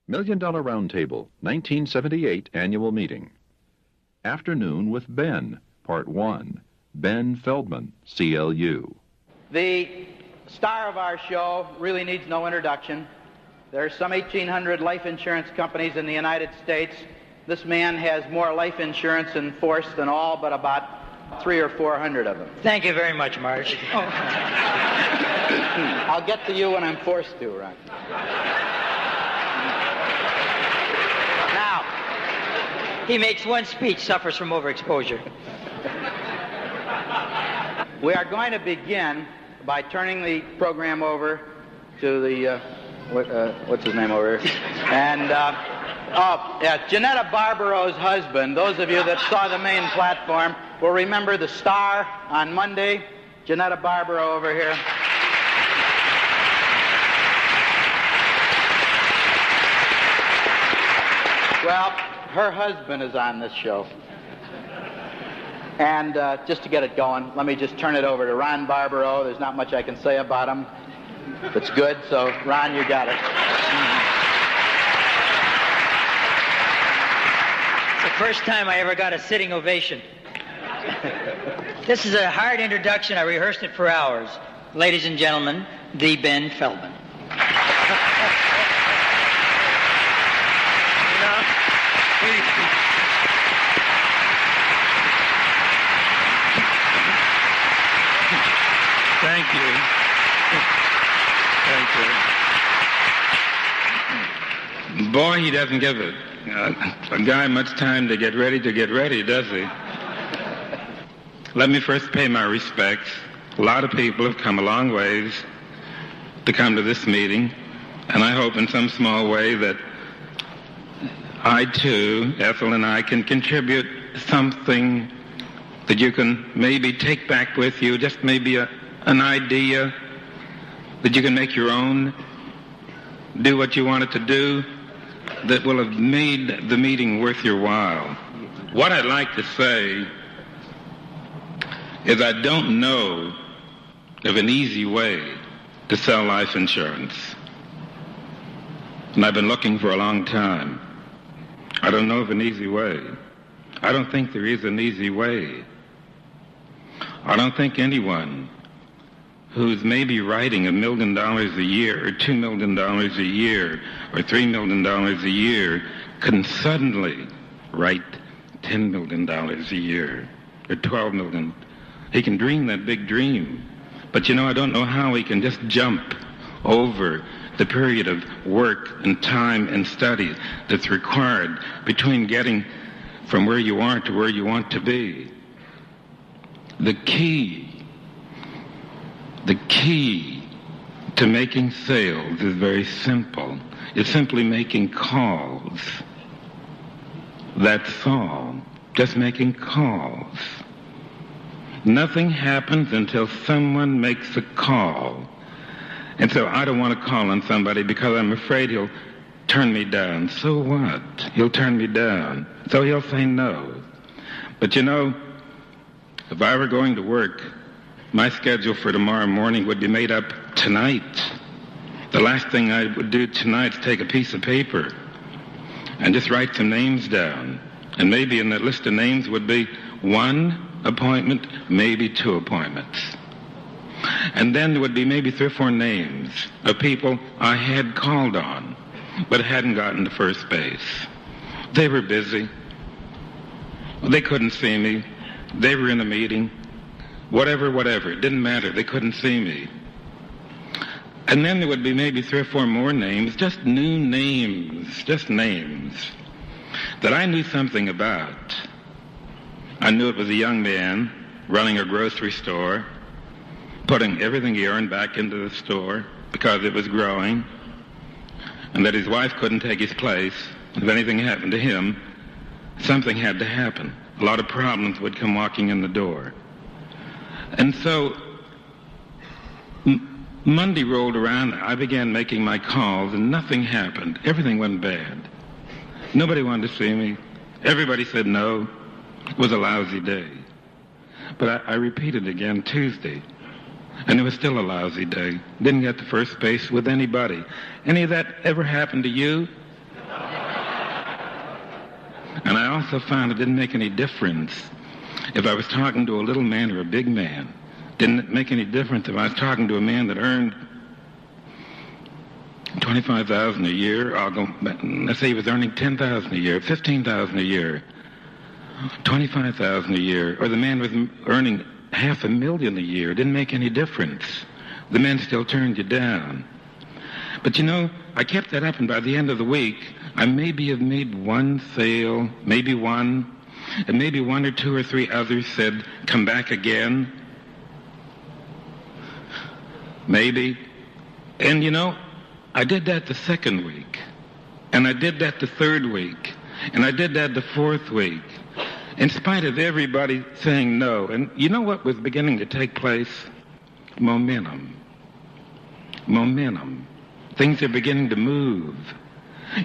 $1 Million Roundtable, 1978 Annual Meeting. Afternoon with Ben, Part 1. Ben Feldman, CLU. The star of our show really needs no introduction. There are some 1,800 life insurance companies in the United States. This man has more life insurance in force than all but about 300 or 400 of them. Thank you very much, Marsh. I'll get to you when I'm forced to, Ron. Now, he makes one speech, suffers from overexposure. We are going to begin by turning the program over to the, what's his name over here? And, Janetta Barbaro's husband. Those of you that saw the main platform will remember the star on Monday. Janetta Barbaro over here. Well, her husband is on this show. And just to get it going, let me just turn it over to Ron Barbaro. There's not much I can say about him. It's good, so Ron, you got it. It's the first time I ever got a sitting ovation. This is a hard introduction. I rehearsed it for hours. Ladies and gentlemen, the Ben Feldman. Thank you. Thank you. Boy, he doesn't give a guy much time to get ready, does he? Let me first pay my respects. A lot of people have come a long ways to come to this meeting, and I hope in some small way that I, too, Ethel and I, can contribute something that you can maybe take back with you, just maybe an idea that you can make your own, do what you want it to do, that will have made the meeting worth your while. What I'd like to say is I don't know of an easy way to sell life insurance. And I've been looking for a long time. I don't know of an easy way. I don't think there is an easy way. I don't think anyone who's maybe writing $1 million a year or $2 million a year or $3 million a year can suddenly write $10 million a year or $12 million. He can dream that big dream. But I don't know how he can just jump over the period of work and time and study that's required between getting from where you are to where you want to be. The key to making sales is very simple. It's simply making calls. That's all. Just making calls. Nothing happens until someone makes a call. And so I don't want to call on somebody because I'm afraid he'll turn me down. So what? He'll turn me down. So he'll say no. But if I were going to work, my schedule for tomorrow morning would be made up tonight. The last thing I would do tonight is take a piece of paper and just write some names down. And maybe in that list of names would be 1 appointment, maybe 2 appointments. And then there would be maybe 3 or 4 names of people I had called on, but hadn't gotten to first base. They were busy. They couldn't see me. They were in a meeting. Whatever. It didn't matter. They couldn't see me. And then there would be maybe 3 or 4 more names, just new names, just names that I knew something about. I knew it was a young man running a grocery store, putting everything he earned back into the store because it was growing, and that his wife couldn't take his place. If anything happened to him, something had to happen. A lot of problems would come walking in the door. And so Monday rolled around, I began making my calls, and nothing happened. Everything went bad. Nobody wanted to see me. Everybody said no. It was a lousy day. But I repeated again Tuesday, and it was still a lousy day. Didn't get to first base with anybody. Any of that ever happened to you? And I also found it didn't make any difference if I was talking to a little man or a big man. Didn't make any difference if I was talking to a man that earned $25,000 a year. Let's say he was earning $10,000 a year, $15,000 a year, $25,000 a year, or the man was earning $500,000 a year. Didn't make any difference. The men still turned you down. But you know, I kept that up, and by the end of the week, I maybe have made one sale, maybe one, and maybe one or two or three others said, come back again. Maybe. And you know, I did that the second week, and I did that the third week, and I did that the fourth week, in spite of everybody saying no. And you know what was beginning to take place? Momentum. Momentum. Things are beginning to move.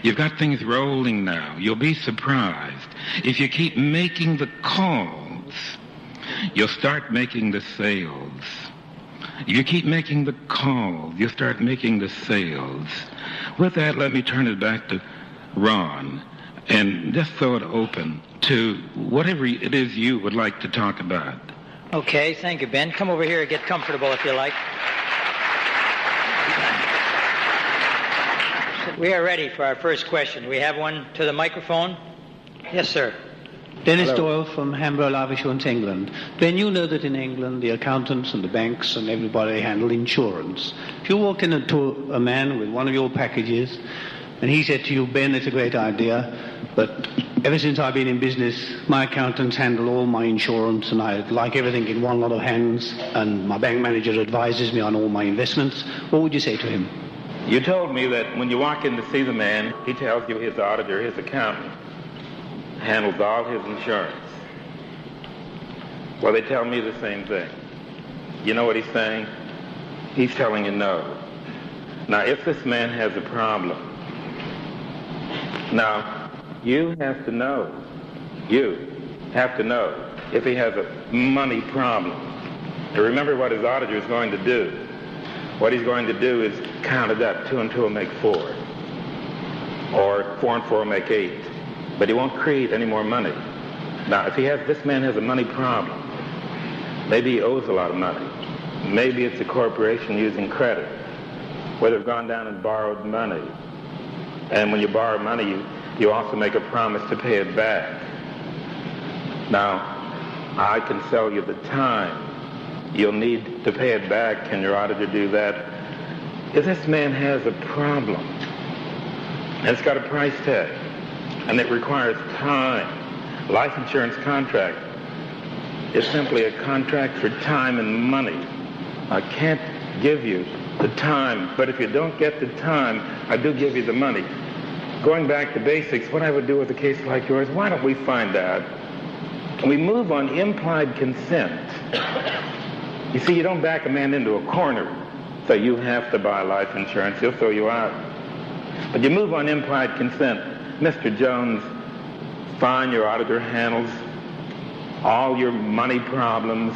You've got things rolling now. You'll be surprised. If you keep making the calls, you'll start making the sales. If you keep making the calls, you'll start making the sales. With that, let me turn it back to Ron and just throw it open to whatever it is you would like to talk about. Okay, thank you, Ben. Come over here and get comfortable if you like. We are ready for our first question. Do we have one to the microphone? Yes, sir. Dennis Doyle from Hambro Life Insurance, England. Ben, you know that in England the accountants and the banks and everybody handle insurance. If you walked into a man with one of your packages and he said to you, Ben, it's a great idea, but ever since I've been in business, my accountants handle all my insurance and I like everything in one lot of hands and my bank manager advises me on all my investments, what would you say to him? You told me that when you walk in to see the man, he tells you his auditor, his accountant, handles all his insurance. Well, they tell me the same thing. You know what he's saying? He's telling you no. Now, if this man has a problem, now, you have to know if he has a money problem. And remember what his auditor is going to do. What he's going to do is count it up. 2 and 2 will make 4. Or 4 and 4 will make 8. But he won't create any more money. Now, if this man has a money problem, maybe he owes a lot of money. Maybe it's a corporation using credit, where they've gone down and borrowed money. And when you borrow money, you also make a promise to pay it back. Now, I can sell you the time you'll need to pay it back. Can your auditor do that? If this man has a problem, and it's got a price tag, and it requires time, life insurance contract is simply a contract for time and money. I can't give you the time, but if you don't get the time, I do give you the money. Going back to basics, what I would do with a case like yours, why don't we find out? We move on implied consent. You see, you don't back a man into a corner, so you have to buy life insurance. He'll throw you out. But you move on implied consent. Mr. Jones, fine, your auditor handles all your money problems.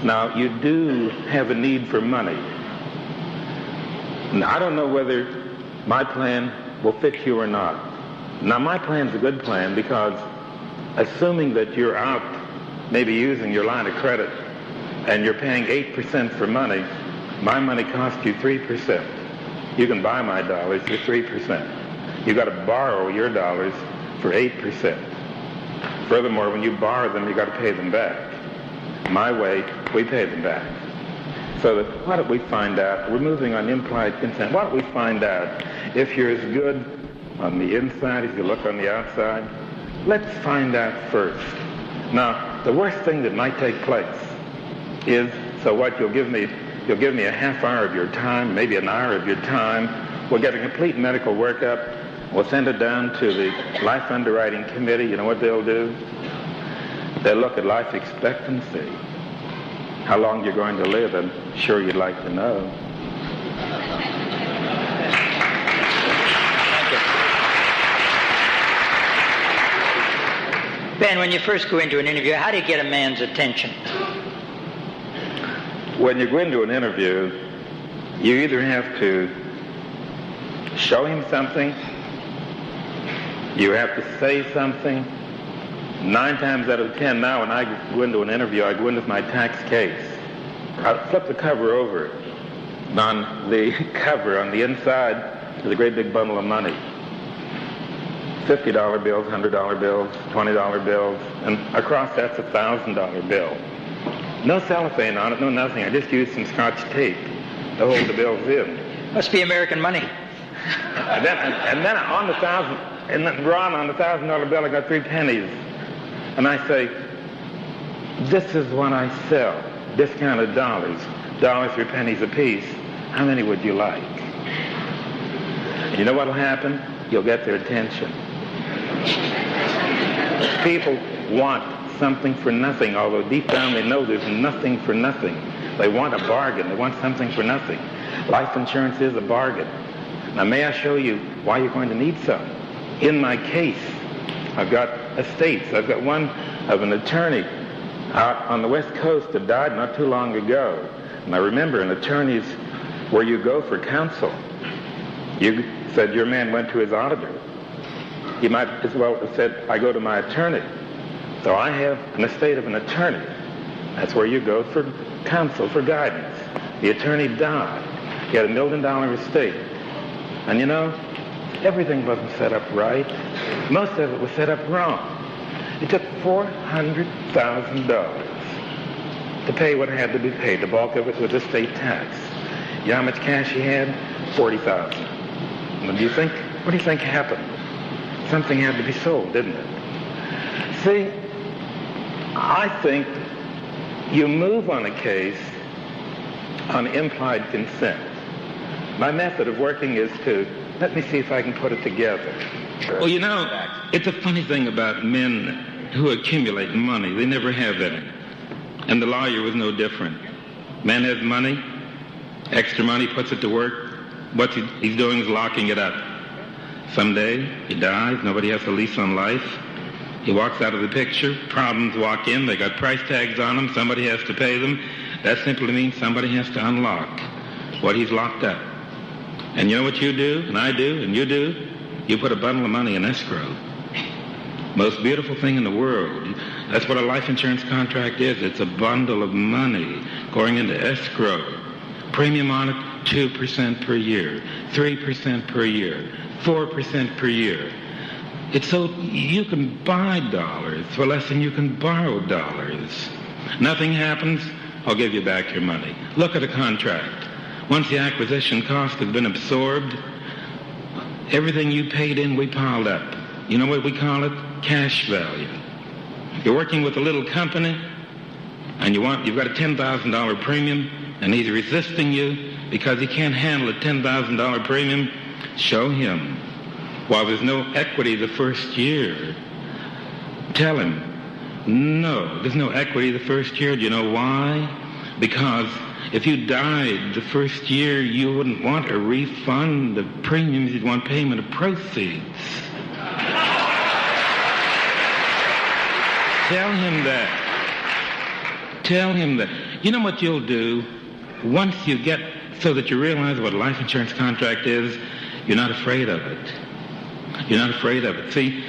Now, you do have a need for money. Now, I don't know whether my plan will fit you or not. Now, my plan's a good plan because assuming that you're out maybe using your line of credit and you're paying 8% for money, my money costs you 3%. You can buy my dollars for 3%. You've got to borrow your dollars for 8%. Furthermore, when you borrow them, you've got to pay them back. My way, we pay them back. So that, why don't we find out, we're moving on implied consent, why don't we find out if you're as good on the inside as you look on the outside? Let's find out first. Now, the worst thing that might take place is, so what, you'll give me a half hour of your time, maybe an hour of your time. We'll get a complete medical workup. We'll send it down to the life underwriting committee. You know what they'll do? They'll look at life expectancy, how long you're going to live. I'm sure you'd like to know. Ben, when you first go into an interview, how do you get a man's attention? When you go into an interview, you either have to show him something You have to say something. 9 times out of 10 now, when I go into an interview, I go in with my tax case. I flip the cover over. On the cover, on the inside, is a great big bundle of money. $50 bills, $100 bills, $20 bills, and across that's a $1,000 bill. No cellophane on it, no nothing. I just used some Scotch tape to hold the bills in. Must be American money. And then on the drawn on the $1,000 bill, I got 3 pennies. And I say, this is what I sell. Discounted dollars 3 pennies a piece. How many would you like? You know what'll happen? You'll get their attention. People want something for nothing, although deep down they know there's nothing for nothing. They want a bargain. They want something for nothing. Life insurance is a bargain. Now, may I show you why you're going to need some? In my case, I've got estates. I've got one of an attorney out on the West Coast that died not too long ago. And I remember an attorney's where you go for counsel. You said your man went to his auditor. He might as well have said, I go to my attorney. So I have an estate of an attorney. That's where you go for counsel, for guidance. The attorney died. He had $1 million estate. And you know, everything wasn't set up right. Most of it was set up wrong. It took $400,000 to pay what had to be paid. The bulk of it was estate tax. You know how much cash he had? $40,000. What do you think happened? Something had to be sold, didn't it? See, I think you move on a case on implied consent. My method of working is to, let me see if I can put it together. Well, you know, it's a funny thing about men who accumulate money. They never have any. And the lawyer was no different. Man has money, extra money, puts it to work. What he's doing is locking it up. Someday he dies, nobody has a lease on life. He walks out of the picture, problems walk in, they got price tags on them, somebody has to pay them. That simply means somebody has to unlock what he's locked up. And you know what you do, and I do, and you do? You put a bundle of money in escrow. Most beautiful thing in the world. That's what a life insurance contract is. It's a bundle of money going into escrow. Premium on it, 2% per year, 3% per year, 4% per year. It's so you can buy dollars for less than you can borrow dollars. Nothing happens, I'll give you back your money. Look at a contract. Once the acquisition cost has been absorbed, everything you paid in, we piled up. You know what we call it? Cash value. You're working with a little company, and you've got a $10,000 premium, and he's resisting you because he can't handle a $10,000 premium. Show him. While there's no equity the first year, tell him, no, there's no equity the first year. Do you know why? Because if you died the first year, you wouldn't want a refund of premiums. You'd want payment of proceeds. Tell him that. Tell him that. You know what you'll do? Once you get so that you realize what a life insurance contract is, you're not afraid of it. You're not afraid of it. See,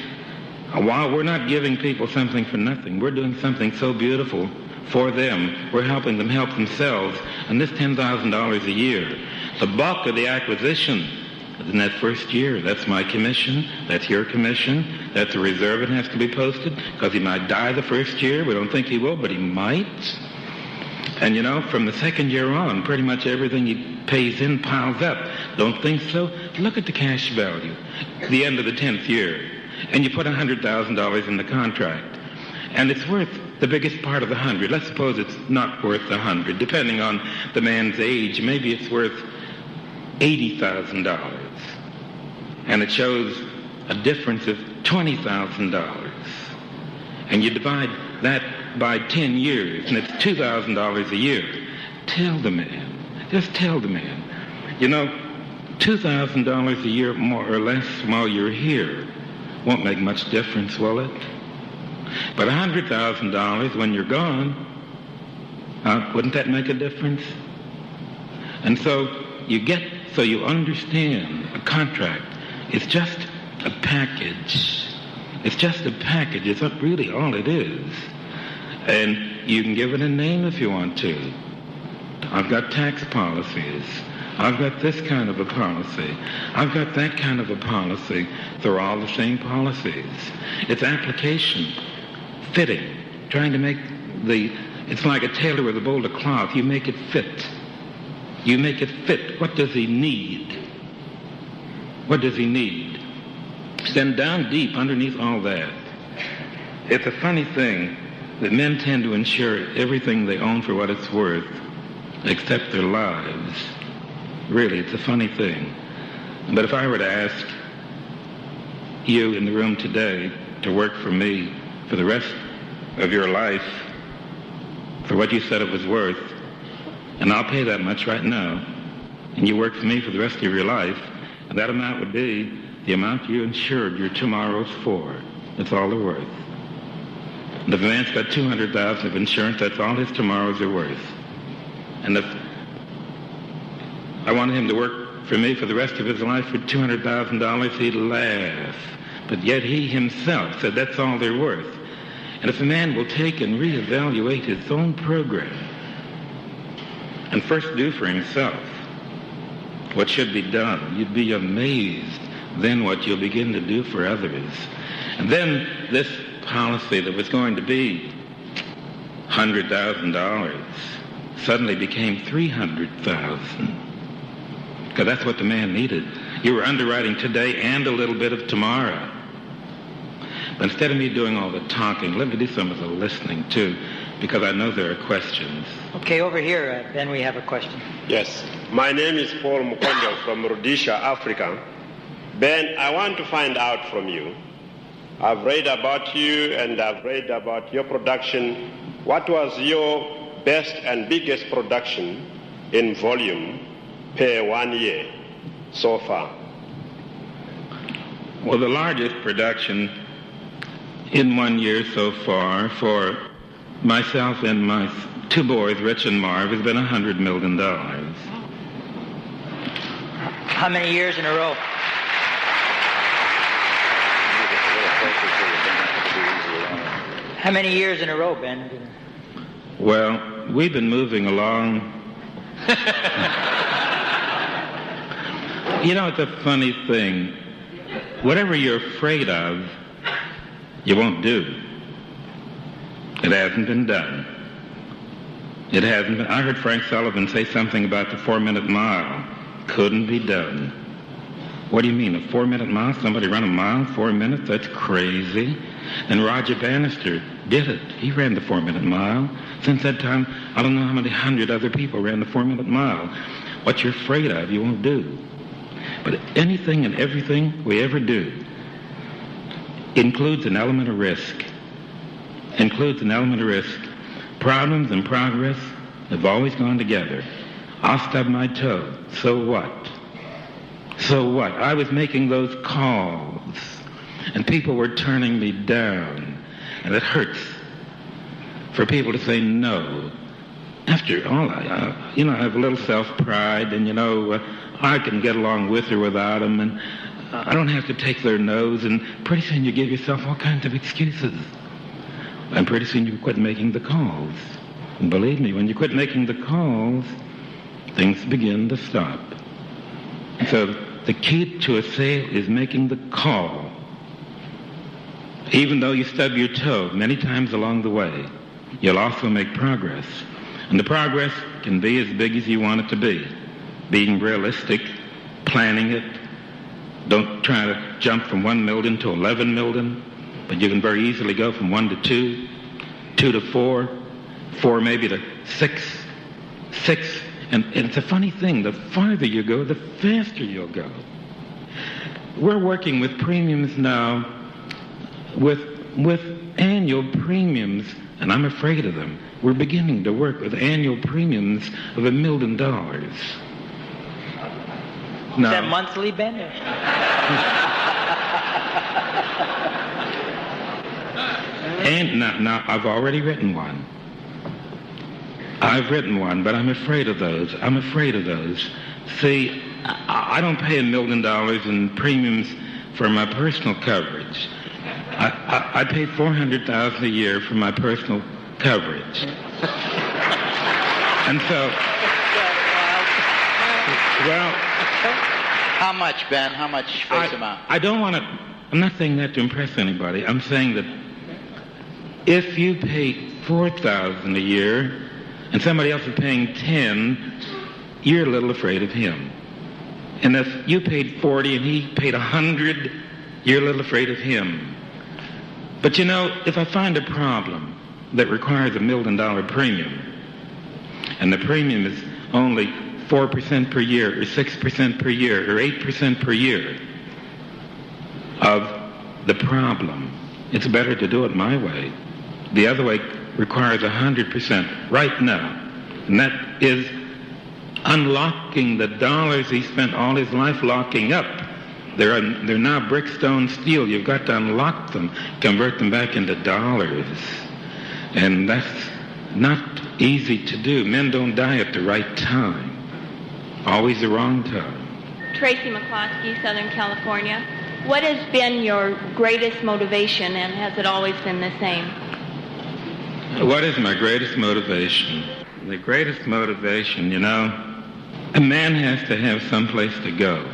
while we're not giving people something for nothing, we're doing something so beautiful for them. We're helping them help themselves. And this $10,000 a year, the bulk of the acquisition is in that first year. That's my commission. That's your commission. That's a reserve that has to be posted because he might die the first year. We don't think he will, but he might. And you know, from the second year on, pretty much everything he pays in piles up. Don't think so? Look at the cash value, the end of the 10th year. And you put $100,000 in the contract. And it's worth the biggest part of the 100. Let's suppose it's not worth the 100. Depending on the man's age, maybe it's worth $80,000. And it shows a difference of $20,000. And you divide that by 10 years, and it's $2,000 a year. Tell the man, just tell the man, you know, $2,000 a year more or less while you're here won't make much difference, will it? But $100,000 when you're gone, wouldn't that make a difference? And so you understand a contract is just a package. It's just a package. It's not really all it is. And you can give it a name if you want to. I've got tax policies. I've got this kind of a policy. I've got that kind of a policy. They're all the same policies. It's application, fitting, trying to make it's like a tailor with a bolt of cloth. You make it fit. You make it fit. What does he need? What does he need? Then down deep underneath all that, it's a funny thing that men tend to insure everything they own for what it's worth, except their lives. Really, it's a funny thing. But if I were to ask you in the room today to work for me for the rest of your life for what you said it was worth, and I'll pay that much right now, and you work for me for the rest of your life, and that amount would be the amount you insured your tomorrows for. That's all they're worth. And if a man's got $200,000 of insurance, that's all his tomorrows are worth. And if I wanted him to work for me for the rest of his life for $200,000, he'd laugh. But yet he himself said that's all they're worth. And if a man will take and reevaluate his own program and first do for himself what should be done, you'd be amazed then what you'll begin to do for others. And then this policy that was going to be $100,000 suddenly became $300,000. Because that's what the man needed. You were underwriting today and a little bit of tomorrow. But instead of me doing all the talking, let me do some of the listening too, because I know there are questions. Okay, over here, Ben, we have a question. Yes. My name is Paul Mukondo from Rhodesia, Africa. Ben, I want to find out from you. I've read about you and I've read about your production. What was your best and biggest production in volume per 1 year so far? Well, the largest production in 1 year so far for myself and my two boys, Rich and Marv, has been $100 million. How many years in a row? How many years in a row, Ben? Well, we've been moving along. You know, it's a funny thing. Whatever you're afraid of, you won't do. It hasn't been done. It hasn't been. I heard Frank Sullivan say something about the 4-minute mile. Couldn't be done. What do you mean, a 4-minute mile? Somebody run a mile, 4 minutes? That's crazy. And Roger Bannister did it. He ran the 4-minute mile. Since that time, I don't know how many hundred other people ran the 4-minute mile. What you're afraid of, you won't do. But anything and everything we ever do includes an element of risk. Includes an element of risk. Problems and progress have always gone together. I'll stub my toe. So what? So what? I was making those calls, and people were turning me down, and it hurts for people to say no. After all, I have a little self-pride, and, I can get along with or without them, and I don't have to take their no's, and pretty soon you give yourself all kinds of excuses. And pretty soon you quit making the calls. And believe me, when you quit making the calls, things begin to stop. And so the key to a sale is making the call. Even though you stub your toe many times along the way, you'll also make progress. And the progress can be as big as you want it to be. Being realistic, planning it. Don't try to jump from 1 million to 11 million, but you can very easily go from 1 to 2, 2 to 4, 4 maybe to 6, 6. And it's a funny thing. The farther you go, the faster you'll go. We're working with premiums now, with annual premiums, and I'm afraid of them. We're beginning to work with annual premiums of $1 million. Is that monthly, Ben? And now, I've already written one. I've written one, but I'm afraid of those. See, I don't pay $1 million in premiums for my personal coverage. I pay $400,000 a year for my personal coverage. And so, well... How much, Ben? How much face amount? I don't want to... I'm not saying that to impress anybody. I'm saying that if you pay $4,000 a year and somebody else is paying $10,000, you're a little afraid of him. And if you paid $40,000 and he paid $100,000, you're a little afraid of him. But you know, if I find a problem that requires $1 million premium, and the premium is only 4% per year, or 6% per year, or 8% per year of the problem, it's better to do it my way. The other way requires 100% right now, and that is unlocking the dollars he spent all his life locking up. They're now brick, stone, steel. You've got to unlock them, convert them back into dollars. And that's not easy to do. Men don't die at the right time. Always the wrong time. Tracy McCloskey, Southern California. What has been your greatest motivation, and has it always been the same? What is my greatest motivation? The greatest motivation, you know, a man has to have some place to go.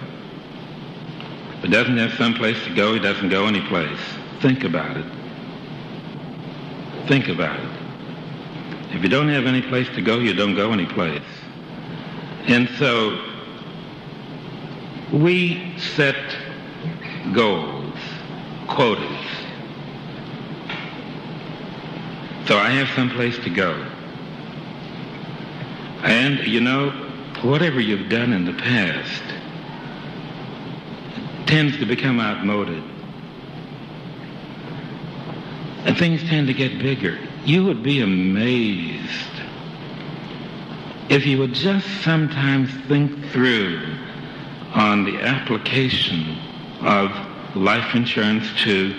If he doesn't have some place to go, he doesn't go any place. Think about it. Think about it. If you don't have any place to go, you don't go any place. And so we set goals, quotas. So I have some place to go. And, you know, whatever you've done in the past tends to become outmoded. And things tend to get bigger. You would be amazed if you would just sometimes think through on the application of life insurance to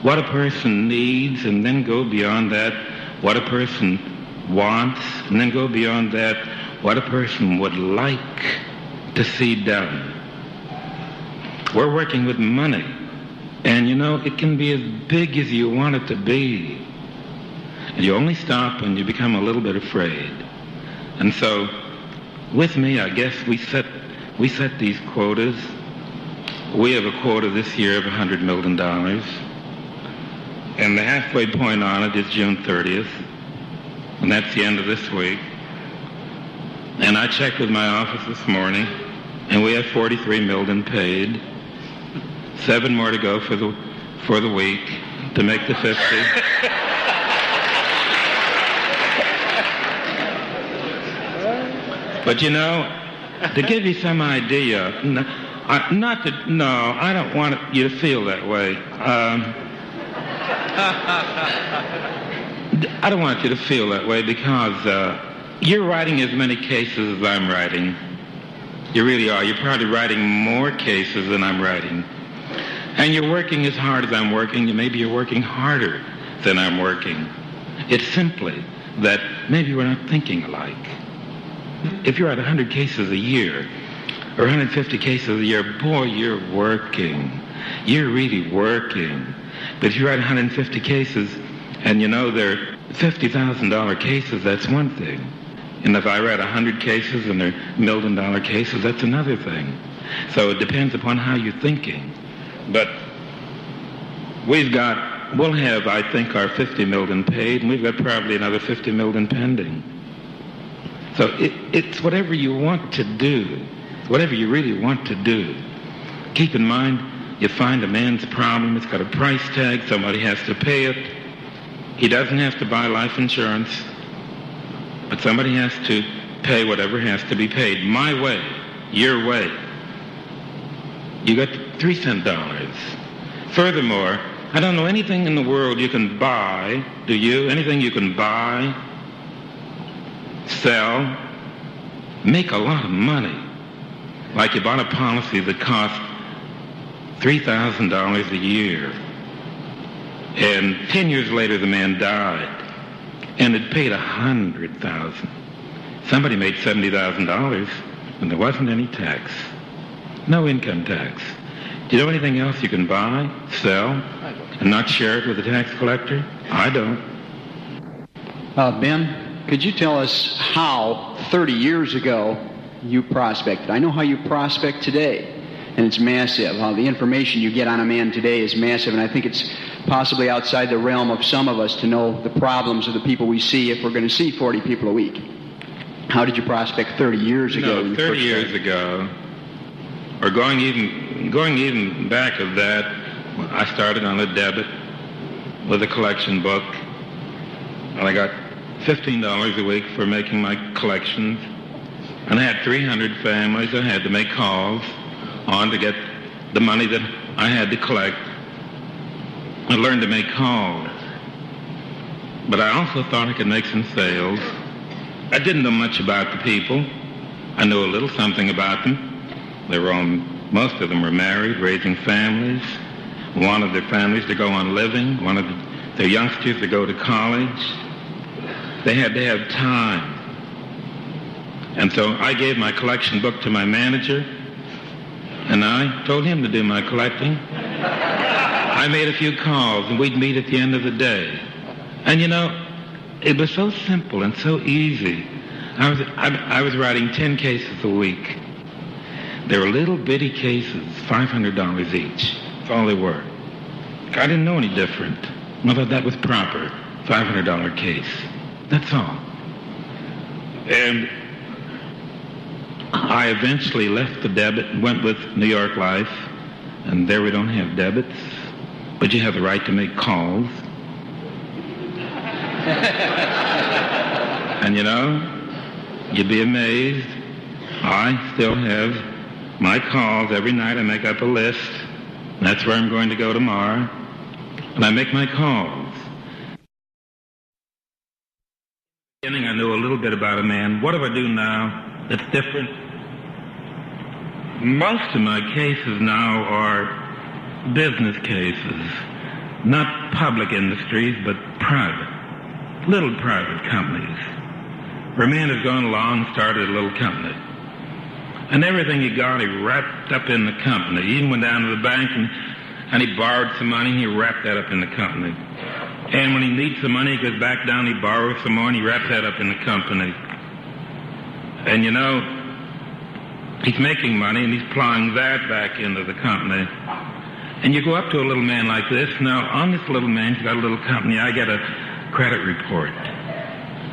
what a person needs, and then go beyond that, what a person wants, and then go beyond that, what a person would like to see done. We're working with money, and you know, it can be as big as you want it to be. And you only stop when you become a little bit afraid. And so, with me, I guess we set these quotas. We have a quota this year of $100 million. And the halfway point on it is June 30th. And that's the end of this week. And I checked with my office this morning, and we have 43 million paid. 7 more to go for the week to make the 50. But you know, to give you some idea, I don't want you to feel that way. I don't want you to feel that way because you're writing as many cases as I'm writing. You really are. You're probably writing more cases than I'm writing. And you're working as hard as I'm working. Maybe you're working harder than I'm working. It's simply that maybe we're not thinking alike. If you're at 100 cases a year, or 150 cases a year, boy, you're working. You're really working. But if you're at 150 cases, and you know they're $50,000 cases, that's one thing. And if I read 100 cases and they're $1 million cases, that's another thing. So it depends upon how you're thinking. But we'll have, I think, our 50 million paid, and we've got probably another 50 million pending. So it's whatever you want to do, whatever you really want to do. Keep in mind, you find a man's problem, it's got a price tag, somebody has to pay it. He doesn't have to buy life insurance, but somebody has to pay whatever has to be paid. My way, your way. You got 3-cent dollars. Furthermore, I don't know anything in the world you can buy, do you? Anything you can buy, sell, make a lot of money. Like you bought a policy that cost $3,000 a year. And 10 years later, the man died. And it paid $100,000. Somebody made $70,000, and there wasn't any tax. No income tax. Do you know anything else you can buy, sell, and not share it with the tax collector? I don't. Ben, could you tell us how 30 years ago you prospected? I know how you prospect today, and it's massive. How the information you get on a man today is massive, and I think it's possibly outside the realm of some of us to know the problems of the people we see if we're going to see 40 people a week. How did you prospect 30 years ago? No, 30 years ago, or going even back of that, I started on a debit with a collection book, and I got $15 a week for making my collections, and I had 300 families I had to make calls on to get the money that I had to collect. I learned to make calls, but I also thought I could make some sales. I didn't know much about the people. I knew a little something about them. Most of them were married, raising families, wanted their families to go on living, wanted their youngsters to go to college. They had to have time. And so I gave my collection book to my manager, and I told him to do my collecting. I made a few calls, and we'd meet at the end of the day. And you know, it was so simple and so easy. I was writing 10 cases a week. They were little bitty cases, $500 each. That's all they were. I didn't know any different. I thought that was proper. $500 case. That's all. And I eventually left the debit and went with New York Life. And there we don't have debits, but you have the right to make calls. And you know, you'd be amazed. I still have my calls. Every night I make up a list. That's where I'm going to go tomorrow. And I make my calls. In the beginning, I knew a little bit about a man. What do I do now that's different? Most of my cases now are business cases. Not public industries, but private. Little private companies. Where a man has gone along and started a little company. And everything he got, he wrapped up in the company. He even went down to the bank and he borrowed some money, and he wrapped that up in the company. And when he needs some money, he goes back down, he borrows some more, and he wraps that up in the company. And you know, he's making money, and he's plowing that back into the company. And you go up to a little man like this. Now, on this little man, he's got a little company. I get a credit report.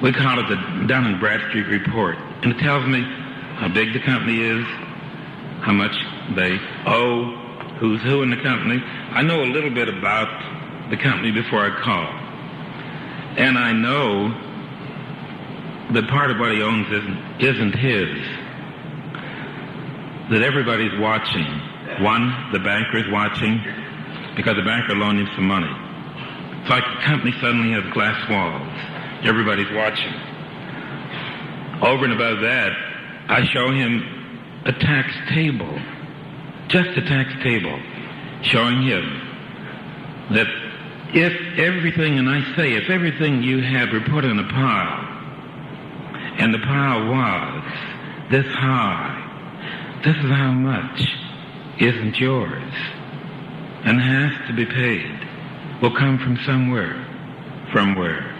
We call it the Dun & Bradstreet report. And it tells me how big the company is, how much they owe, who's who in the company. I know a little bit about the company before I call. And I know that part of what he owns isn't his. That everybody's watching. One, the banker's watching, because the banker loaned him some money. It's like the company suddenly has glass walls. Everybody's watching. Over and above that, I show him a tax table, just a tax table, showing him that if everything, and I say, if everything you had were put in a pile, and the pile was this high, this is how much isn't yours, and has to be paid, will come from somewhere. From where?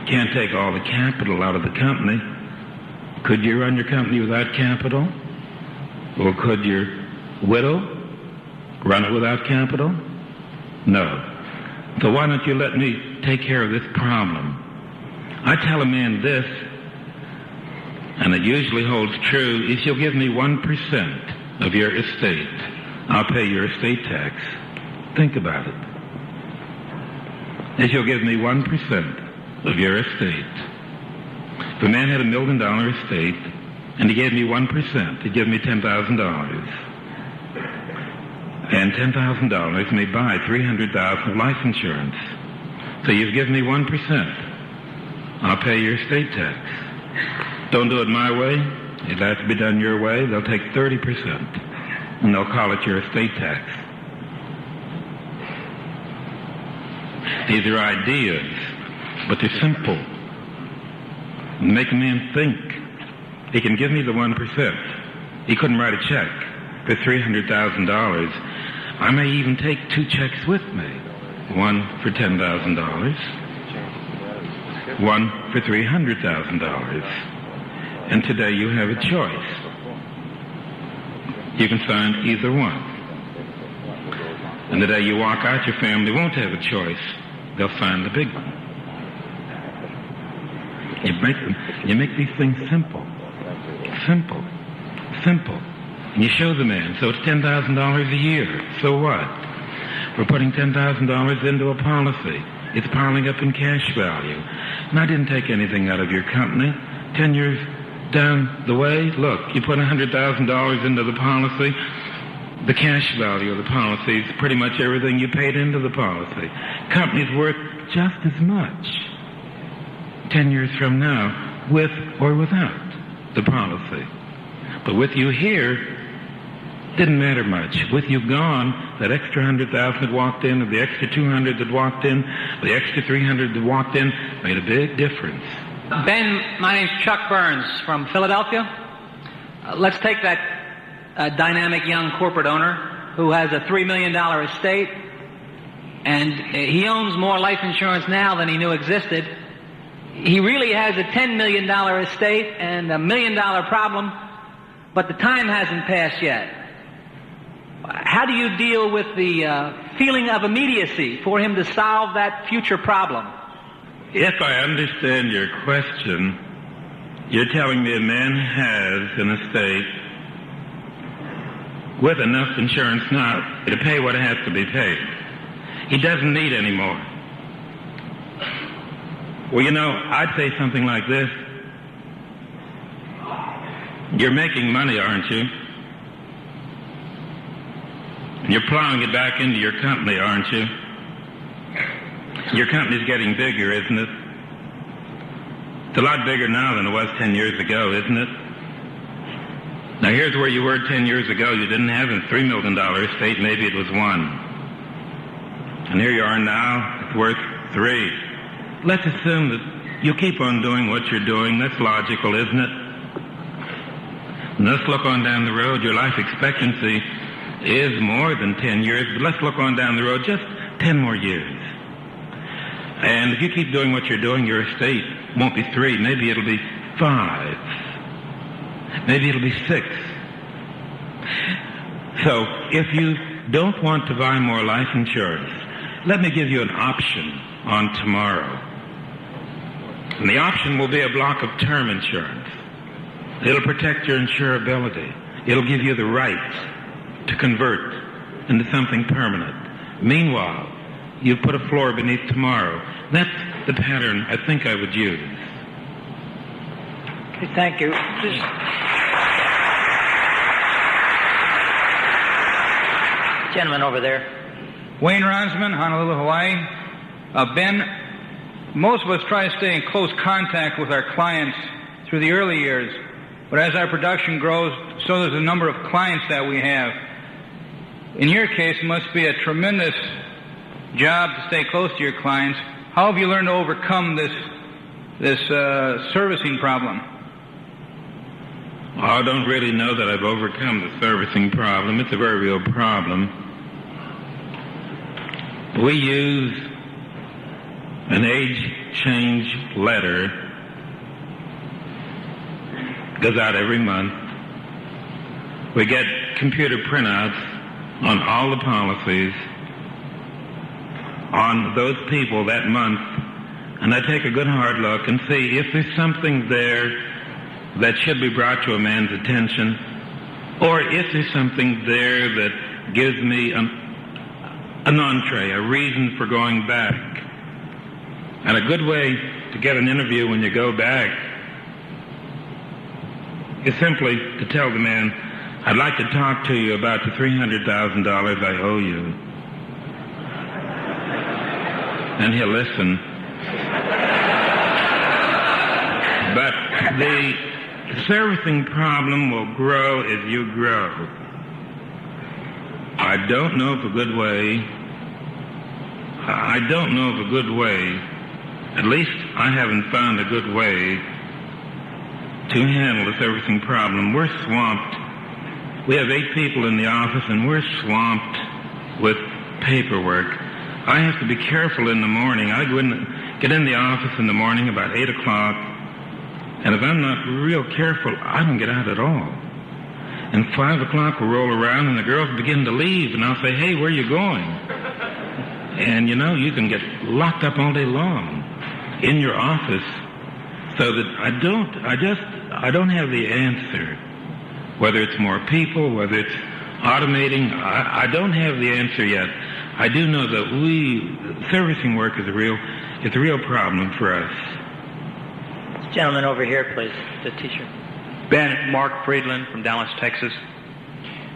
Can't take all the capital out of the company. Could you run your company without capital? Or could your widow run it without capital? No. So why don't you let me take care of this problem? I tell a man this, and it usually holds true, if you'll give me 1% of your estate, I'll pay your estate tax. Think about it. If you'll give me 1% of your estate. If a man had $1 million estate, and he gave me 1%, he'd give me $10,000. And $10,000 may buy $300,000 of life insurance. So you've given me 1%. I'll pay your estate tax. Don't do it my way. It'll have to be done your way. They'll take 30%, and they'll call it your estate tax. These are ideas, but they're simple. Make a man think. He can give me the 1%. He couldn't write a check. for $300,000, I may even take 2 checks with me. One for $10,000, one for $300,000. And today you have a choice. You can sign either one. And the day you walk out, your family won't have a choice. They'll sign the big one. You make these things simple. Simple. Simple. And you show the man, so it's $10,000 a year. So what? We're putting $10,000 into a policy. It's piling up in cash value. And I didn't take anything out of your company. 10 years down the way, look, you put $100,000 into the policy. The cash value of the policy is pretty much everything you paid into the policy. Company's worth just as much 10 years from now, with or without the policy. But with you here, didn't matter much. With you gone, that extra 100,000 that walked in, or the extra 200 that walked in, the extra 300 that walked in, made a big difference. Ben, my name's Chuck Burns from Philadelphia. Let's take that dynamic young corporate owner who has a $3 million estate, and he owns more life insurance now than he knew existed. He really has a $10 million estate and $1 million problem, but the time hasn't passed yet. How do you deal with the feeling of immediacy for him to solve that future problem? If I understand your question, you're telling me a man has an estate with enough insurance now to pay what has to be paid. He doesn't need any more. Well, you know, I'd say something like this. You're making money, aren't you? And you're plowing it back into your company, aren't you? Your company's getting bigger, isn't it? It's a lot bigger now than it was 10 years ago, isn't it? Now, here's where you were 10 years ago. You didn't have a $3 million estate. Maybe it was $1. And here you are now. It's worth $3. Let's assume that you keep on doing what you're doing. That's logical, isn't it? And let's look on down the road. Your life expectancy is more than 10 years, but let's look on down the road just 10 more years. And if you keep doing what you're doing, your estate won't be 3. Maybe it'll be 5. Maybe it'll be 6. So if you don't want to buy more life insurance, let me give you an option on tomorrow. And the option will be a block of term insurance. It'll protect your insurability. It'll give you the right to convert into something permanent. Meanwhile, you put a floor beneath tomorrow. That's the pattern I think I would use. Okay, thank you. Gentleman over there. Wayne Ronsman, Honolulu, Hawaii. Ben, most of us try to stay in close contact with our clients through the early years, but as our production grows, so does the number of clients that we have. In your case, it must be a tremendous job to stay close to your clients. How have you learned to overcome this servicing problem? I don't really know that I've overcome the servicing problem. It's a very real problem. We use an age change letter. It goes out every month. We get computer printouts on all the policies on those people that month, and I take a good hard look and see if there's something there that should be brought to a man's attention, or if there's something there that gives me an entree, a reason for going back. And a good way to get an interview when you go back is simply to tell the man, I'd like to talk to you about the $300,000 I owe you. And he'll listen. But the servicing problem will grow as you grow. I don't know of a good way, at least I haven't found a good way to handle the servicing problem. We're swamped We have 8 people in the office, and we're swamped with paperwork. I have to be careful in the morning. I get in the office in the morning about 8 o'clock, and if I'm not real careful, I don't get out at all. And 5 o'clock will roll around, and the girls begin to leave, and I'll say, hey, where are you going? And, you know, you can get locked up all day long in your office, so that I don't have the answer. Whether it's more people, whether it's automating, I don't have the answer yet. I do know that servicing work is a real problem for us. This gentleman over here, please, the teacher. Ben, Mark Friedland from Dallas, Texas.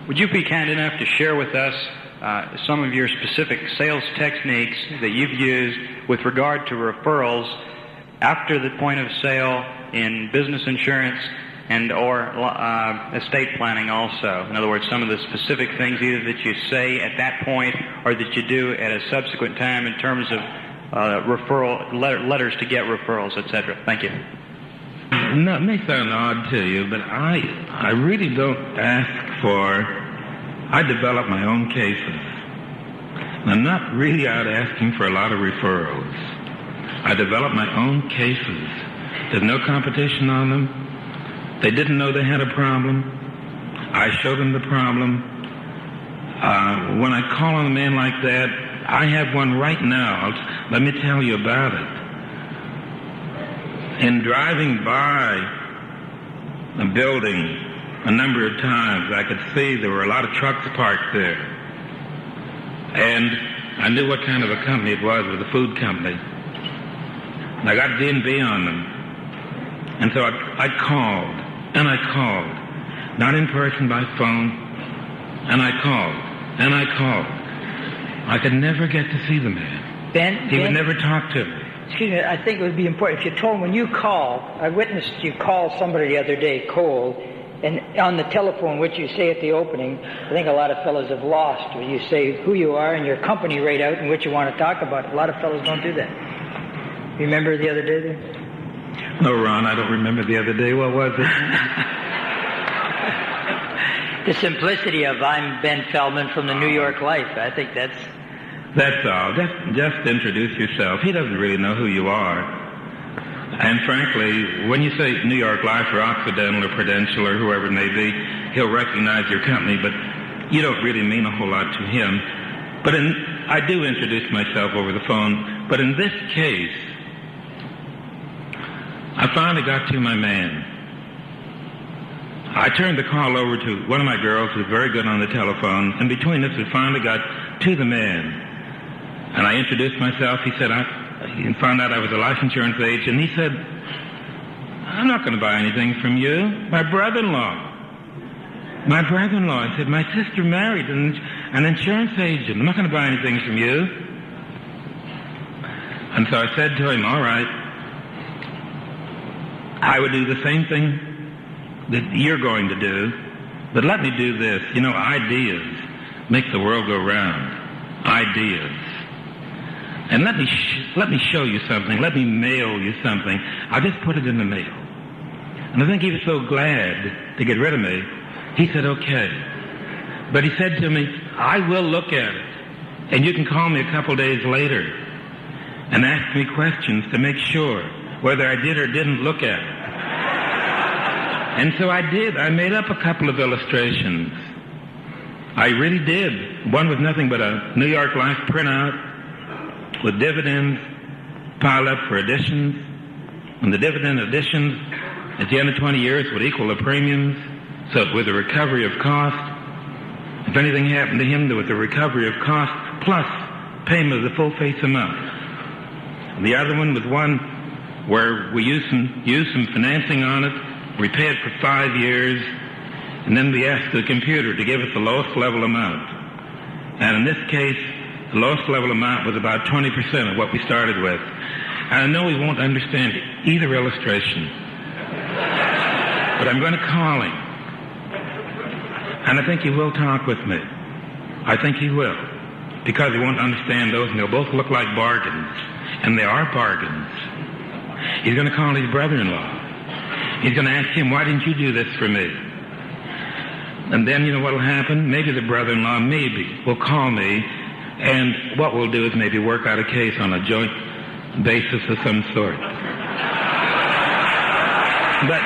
Would you be kind enough to share with us some of your specific sales techniques that you've used with regard to referrals after the point of sale in business insurance and or estate planning also? In other words, some of the specific things either that you say at that point or that you do at a subsequent time in terms of letters to get referrals, etc. Thank you. No, it may sound odd to you, but I really don't ask for... I develop my own cases. And I'm not really out asking for a lot of referrals. I develop my own cases. There's no competition on them. They didn't know they had a problem. I showed them the problem. When I call on a man like that, I have one right now. Let me tell you about it. In driving by a building a number of times, I could see there were a lot of trucks parked there. And I knew what kind of a company it was. It was a food company. And I got D&B on them. And so I called, and I called. Not in person, by phone. And I called, and I called. I could never get to see the man. He would never talk to me. Excuse me, I think it would be important if you told him when you call, I witnessed you call somebody the other day cold, and on the telephone, which you say at the opening, I think a lot of fellows have lost, where you say who you are and your company right out and what you want to talk about. A lot of fellows don't do that. Remember the other day there? No, Ron, I don't remember the other day. What was it? The simplicity of I'm Ben Feldman from the New York Life. I think that's all. Just introduce yourself. He doesn't really know who you are. And frankly, when you say New York Life or Occidental or Prudential or whoever it may be, he'll recognize your company, but you don't really mean a whole lot to him. But I do introduce myself over the phone. But in this case, I finally got to my man. I turned the call over to one of my girls who's very good on the telephone, and between us we finally got to the man. And I introduced myself. He said, he found out I was a life insurance agent. He said, I'm not going to buy anything from you. My brother-in-law. I said, my sister married an insurance agent. I'm not going to buy anything from you. And so I said to him, all right, I would do the same thing that you're going to do, but let me do this. You know, ideas make the world go round. Ideas. And let me show you something. Let me mail you something. I'll just put it in the mail. And I think he was so glad to get rid of me. He said, okay. But he said to me, I will look at it. And you can call me a couple days later and ask me questions to make sure whether I did or didn't look at it. And so I did. I made up a couple of illustrations. I really did. One was nothing but a New York Life printout with dividends piled up for additions. And the dividend additions at the end of 20 years would equal the premiums. So with a recovery of cost, if anything happened to him, there was a recovery of cost plus payment of the full face amount. And the other one was one where we used some financing on it. We pay it for 5 years, and then we ask the computer to give us the lowest level amount. And in this case, the lowest level amount was about 20% of what we started with. And I know he won't understand either illustration, but I'm going to call him. And I think he will talk with me. I think he will, because he won't understand those, and they'll both look like bargains. And they are bargains. He's going to call his brother-in-law. He's going to ask him, why didn't you do this for me? And then, you know what will happen? Maybe the brother-in-law will call me, and what we'll do is maybe work out a case on a joint basis of some sort. But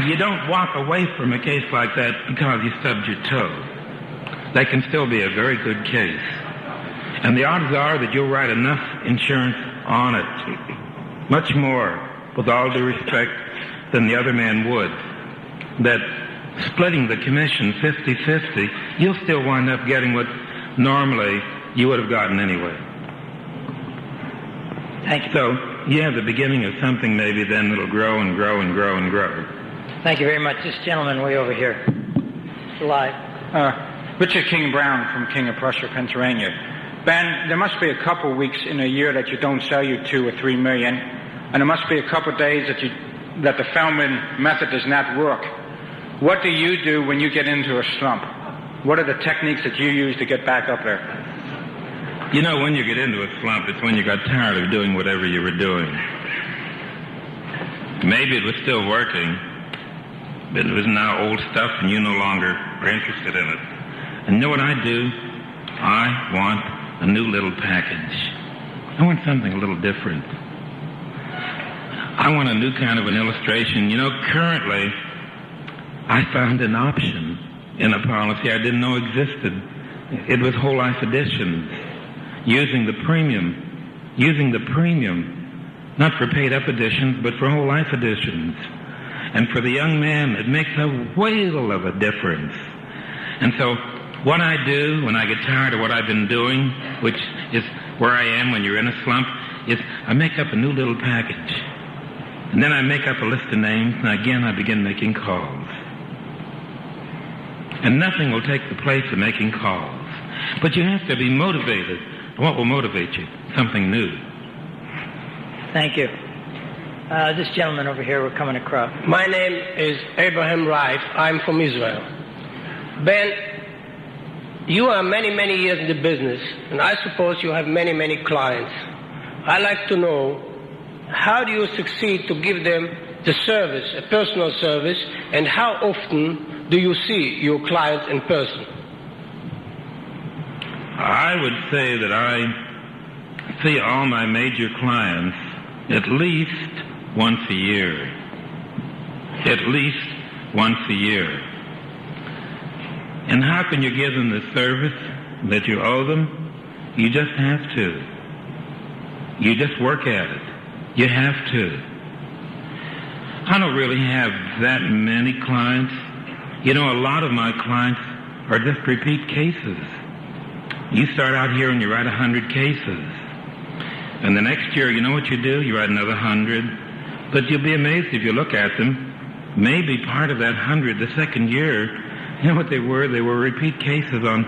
you don't walk away from a case like that because you stubbed your toe. That can still be a very good case. And the odds are that you'll write enough insurance on it, much more, with all due respect, than the other man would, that splitting the commission 50-50, you'll still wind up getting what normally you would have gotten anyway. Thank you. So you have the beginning of something maybe, then it'll grow and grow and grow and grow. Thank you very much. This gentleman way over here. Live. Richard King Brown from King of Prussia, Pennsylvania. Ben, there must be a couple weeks in a year that you don't sell your 2 or 3 million, and there must be a couple days that the Feldman method does not work. What do you do when you get into a slump? What are the techniques that you use to get back up there? You know, when you get into a slump, it's when you got tired of doing whatever you were doing. Maybe it was still working, but it was now old stuff and you no longer are interested in it. And you know what I do? I want a new little package. I want something a little different. I want a new kind of an illustration. You know, currently, I found an option in a policy I didn't know existed. It was whole life editions, using the premium, not for paid up editions, but for whole life editions. And for the young man, it makes a whale of a difference. And so what I do when I get tired of what I've been doing, which is where I am when you're in a slump, is I make up a new little package. And then I make up a list of names, and again I begin making calls. And nothing will take the place of making calls. But you have to be motivated. What will motivate you? Something new. Thank you. This gentleman over here, we're coming across. My name is Abraham Reif. I'm from Israel. Ben, you are many, many years in the business, and I suppose you have many, many clients. I'd like to know, how do you succeed to give them the service, a personal service, and how often do you see your clients in person? I would say that I see all my major clients at least once a year. At least once a year. And how can you give them the service that you owe them? You just have to. You just work at it. You have to. I don't really have that many clients. You know, a lot of my clients are just repeat cases. You start out here and you write 100 cases. And the next year, you know what you do? You write another 100. But you'll be amazed if you look at them. Maybe part of that 100, the second year, you know what they were? They were repeat cases on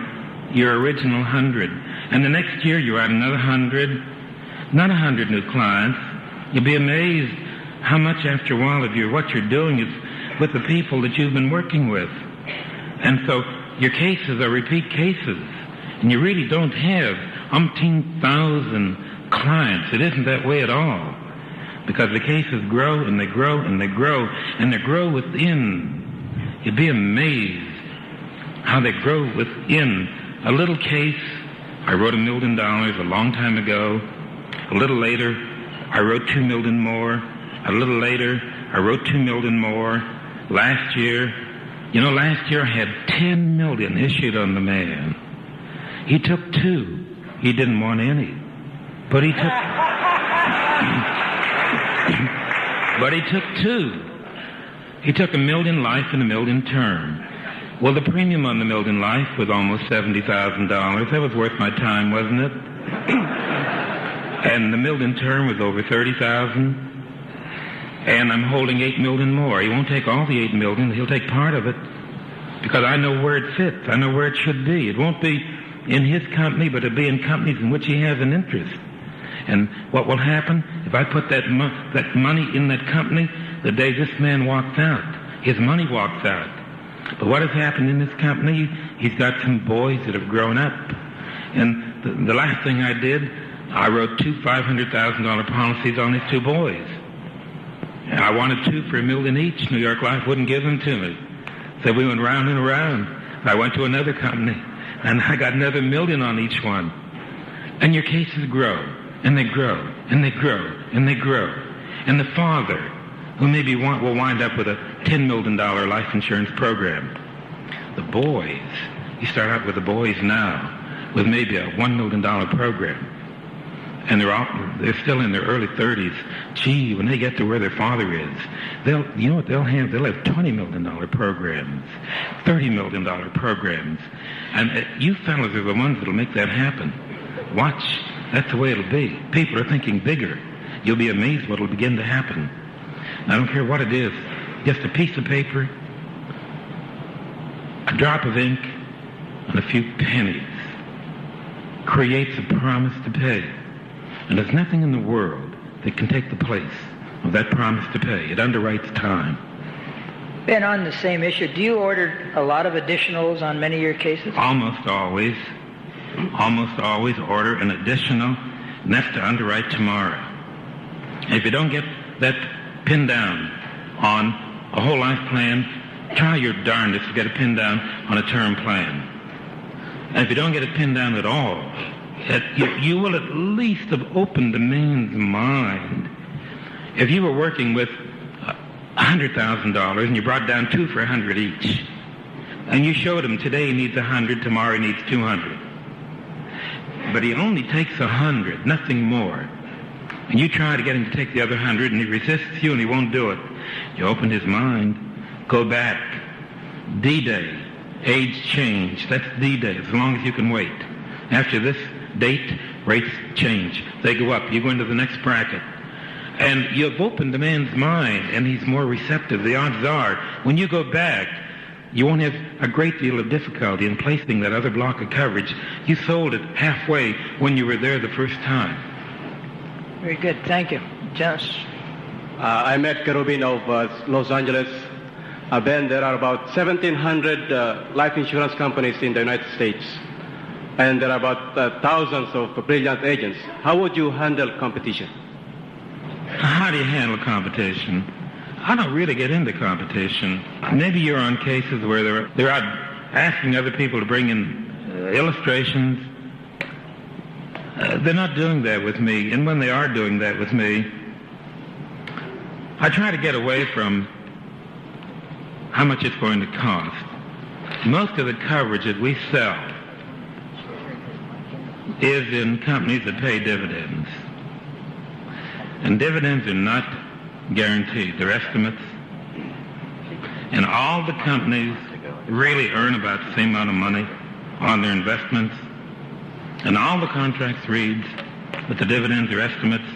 your original 100. And the next year, you write another 100. Not 100 new clients. You'll be amazed how much after a while of what you're doing is with the people that you've been working with. And so your cases are repeat cases. And you really don't have umpteen thousand clients. It isn't that way at all. Because the cases grow and they grow and they grow and they grow within. You'd be amazed how they grow within. A little case, I wrote $1 million a long time ago. A little later, I wrote $2 million more. A little later, I wrote $2 million more. Last year I had $10 million issued on the man. He took 2. He didn't want any. But he took... but he took 2. He took $1 million life and $1 million term. Well, the premium on the $1 million life was almost $70,000. That was worth my time, wasn't it? And the $1 million term was over $30,000. And I'm holding $8 million more. He won't take all the $8 million. He'll take part of it. Because I know where it fits. I know where it should be. It won't be in his company, but it'll be in companies in which he has an interest. And what will happen, if I put that money in that company, the day this man walks out, his money walks out. But what has happened in this company, he's got some boys that have grown up. And the last thing I did, I wrote 2 $500,000 policies on his 2 boys. And I wanted 2 for $1 million each. New York Life wouldn't give them to me. So we went round and around. I went to another company, and I got another $1 million on each one. And your cases grow, and they grow, and they grow, and they grow. And the father, who maybe will wind up with a $10 million life insurance program. The boys, you start out with the boys now, with maybe a $1 million program. And they're still in their early 30s. Gee, when they get to where their father is, they'll have $20 million programs, $30 million programs. And you fellas are the ones that'll make that happen. Watch, that's the way it'll be. People are thinking bigger. You'll be amazed what'll begin to happen. I don't care what it is, just a piece of paper, a drop of ink, and a few pennies creates a promise to pay. And there's nothing in the world that can take the place of that promise to pay. It underwrites time. Ben, on the same issue, do you order a lot of additionals on many of your cases? Almost always order an additional, and that's to underwrite tomorrow. If you don't get that pinned down on a whole life plan, try your darndest to get it pinned down on a term plan. And if you don't get it pinned down at all, you will at least have opened the man's mind. If you were working with $100,000 and you brought down 2 for $100 each, and you showed him today he needs 100, tomorrow he needs 200, but he only takes 100, nothing more, and you try to get him to take the other 100 and he resists you and he won't do it, you open his mind. Go back. D-Day, age change, that's D-Day, as long as you can wait. After this date, rates change. They go up. You go into the next bracket. And you've opened the man's mind, and he's more receptive. The odds are, when you go back, you won't have a great deal of difficulty in placing that other block of coverage. You sold it halfway when you were there the first time. Very good. Thank you. Josh? I'm Ed Carubin of Los Angeles. Ben, there are about 1,700 life insurance companies in the United States. And there are about thousands of brilliant agents. How would you handle competition? How do you handle competition? I don't really get into competition. Maybe you're on cases where they're out asking other people to bring in illustrations. They're not doing that with me. And when they are doing that with me, I try to get away from how much it's going to cost. Most of the coverage that we sell is in companies that pay dividends. And dividends are not guaranteed. They're estimates. And all the companies really earn about the same amount of money on their investments. And all the contracts read that the dividends are estimates.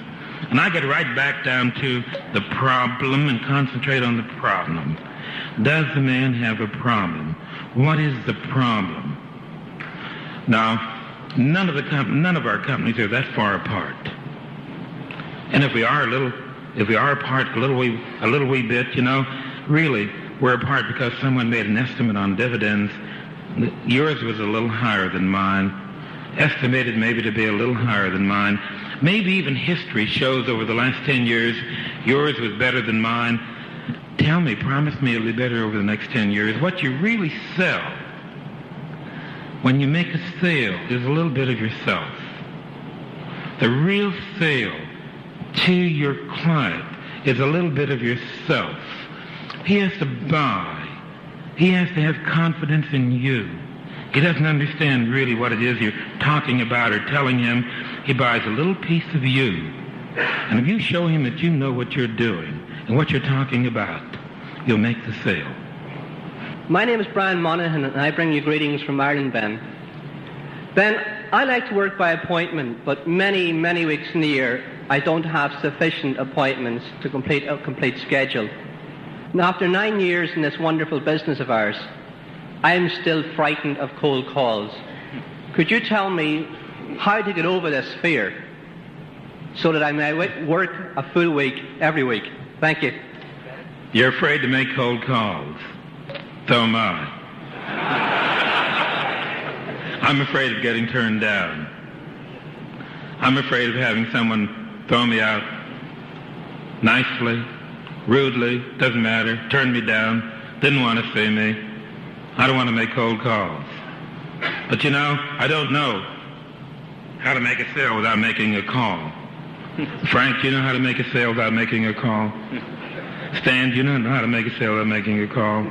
And I get right back down to the problem and concentrate on the problem. Does the man have a problem? What is the problem? Now, none of our companies are that far apart. And if we are apart a little wee bit, really we're apart because someone made an estimate on dividends. Yours was a little higher than mine. Estimated maybe to be a little higher than mine. Maybe even history shows over the last 10 years yours was better than mine. Tell me, promise me it'll be better over the next 10 years. What you really sell when you make a sale is a little bit of yourself. The real sale to your client is a little bit of yourself. He has to buy. He has to have confidence in you. He doesn't understand really what it is you're talking about or telling him. He buys a little piece of you. And if you show him that you know what you're doing and what you're talking about, you'll make the sale. My name is Brian Monaghan, and I bring you greetings from Ireland, Ben. Ben, I like to work by appointment, but many, many weeks in the year, I don't have sufficient appointments to complete a complete schedule. And after 9 years in this wonderful business of ours, I am still frightened of cold calls. Could you tell me how to get over this fear so that I may work a full week every week? Thank you. You're afraid to make cold calls. So am I. I'm afraid of getting turned down. I'm afraid of having someone throw me out nicely rudely, doesn't matter, turned me down, didn't want to see me. I don't want to make cold calls. But you know, I don't know how to make a sale without making a call. Frank, you know how to make a sale without making a call? Stan, do you know how to make a sale without making a call?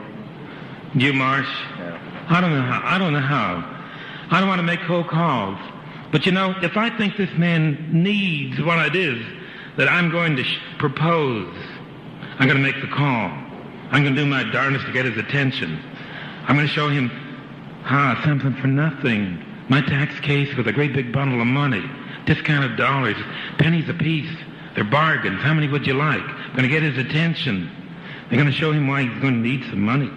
You, Marsh? Yeah. I don't know how. I don't want to make cold calls. But you know, if I think this man needs what it is that I'm going to propose, I'm going to make the call. I'm going to do my darndest to get his attention. I'm going to show him, something for nothing. My tax case with a great big bundle of money. Discounted dollars, pennies apiece. They're bargains. How many would you like? I'm going to get his attention. They're going to show him why he's going to need some money.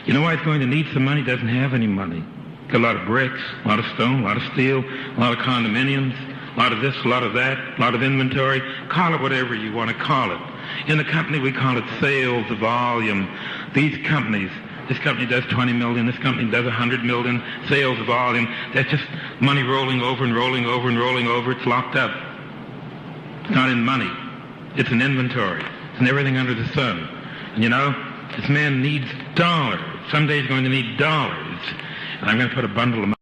You know why he's going to need some money? He doesn't have any money. Got a lot of bricks, a lot of stone, a lot of steel, a lot of condominiums, a lot of this, a lot of that, a lot of inventory. Call it whatever you want to call it. In the company, we call it sales volume. These companies, this company does 20 million, this company does 100 million, sales volume. That's just money rolling over and rolling over and rolling over. It's locked up. It's not in money. It's an inventory. It's in everything under the sun. And you know, this man needs dollars. Someday he's going to need dollars. And I'm going to put a bundle of money